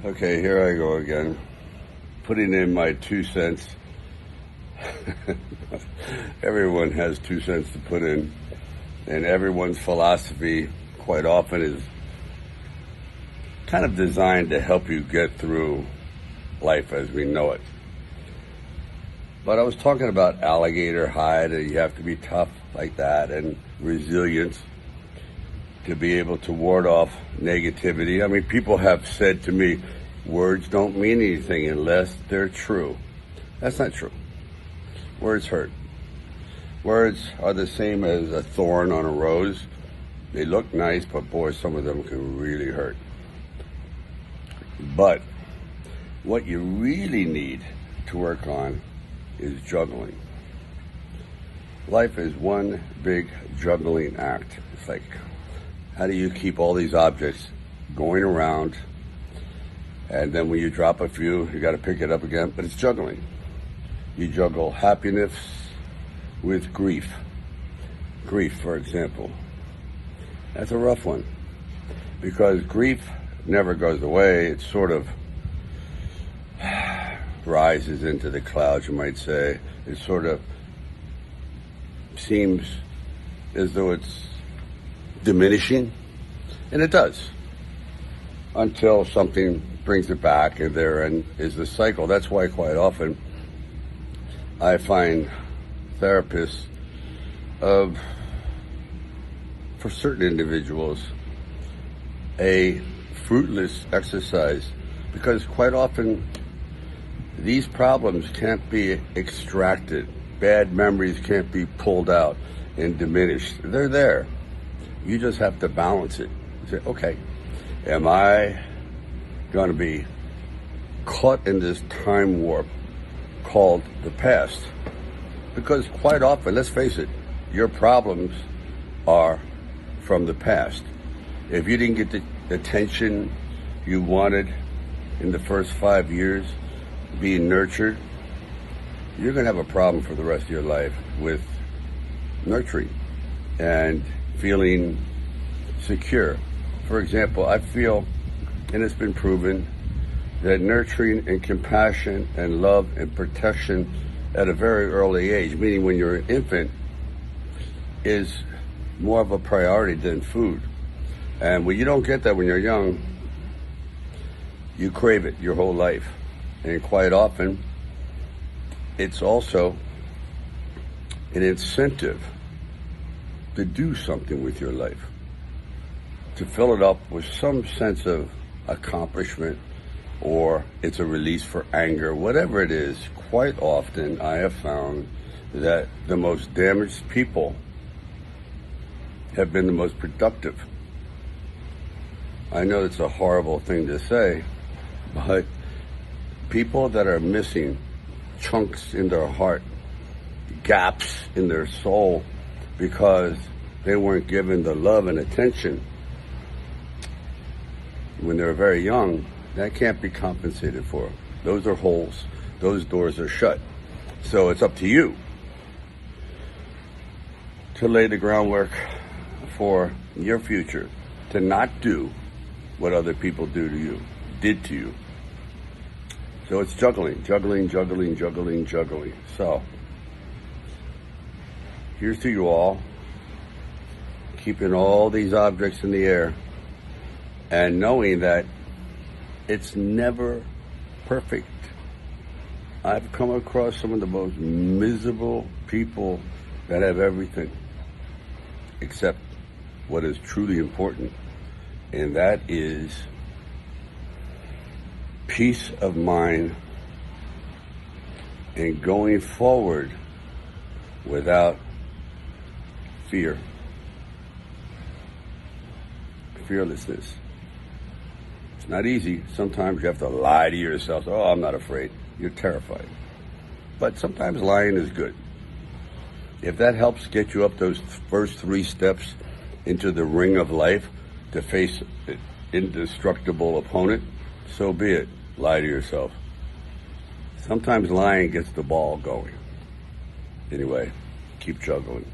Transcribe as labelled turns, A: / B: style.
A: Okay, here I go again, putting in my 2 cents. Everyone has 2 cents to put in, and everyone's philosophy quite often is kind of designed to help you get through life as we know it. But I was talking about alligator hide, and you have to be tough like that, and resilience to be able to ward off negativity. I mean, people have said to me, words don't mean anything unless they're true. That's not true. Words hurt. Words are the same as a thorn on a rose. They look nice, but boy, some of them can really hurt. But what you really need to work on is juggling. Life is one big juggling act. It's like, how do you keep all these objects going around, and then when you drop a few, you got to pick it up again, but it's juggling. You juggle happiness with grief. Grief, for example. That's a rough one, because grief never goes away. It sort of rises into the clouds, you might say. It sort of seems as though it's diminishing, and it does, until something brings it back, and therein is the cycle. That's why quite often I find therapists for certain individuals, a fruitless exercise, because quite often these problems can't be extracted. Bad memories can't be pulled out and diminished. They're there. You just have to balance it. Say, okay, am I going to be caught in this time warp called the past? Because quite often, let's face it, your problems are from the past. If you didn't get the attention you wanted in the first 5 years, being nurtured, you're going to have a problem for the rest of your life with nurturing and feeling secure. For example, I feel, and it's been proven, that nurturing and compassion and love and protection at a very early age, meaning when you're an infant, is more of a priority than food. And when you don't get that when you're young, you crave it your whole life. And quite often, it's also an incentive to do something with your life, to fill it up with some sense of accomplishment, or it's a release for anger, whatever it is. Quite often I have found that the most damaged people have been the most productive. I know it's a horrible thing to say, but people that are missing chunks in their heart, gaps in their soul, because they weren't given the love and attention when they were very young, that can't be compensated for. Those are holes. Those doors are shut. So it's up to you to lay the groundwork for your future, to not do what other people did to you. So it's juggling. So here's to you all, keeping all these objects in the air and knowing that it's never perfect. I've come across some of the most miserable people that have everything except what is truly important, and that is peace of mind and going forward without fear. Fearlessness. It's not easy. Sometimes you have to lie to yourself. Oh, I'm not afraid. You're terrified. But sometimes lying is good. If that helps get you up those first 3 steps into the ring of life to face an indestructible opponent, so be it. Lie to yourself. Sometimes lying gets the ball going. Anyway, keep juggling.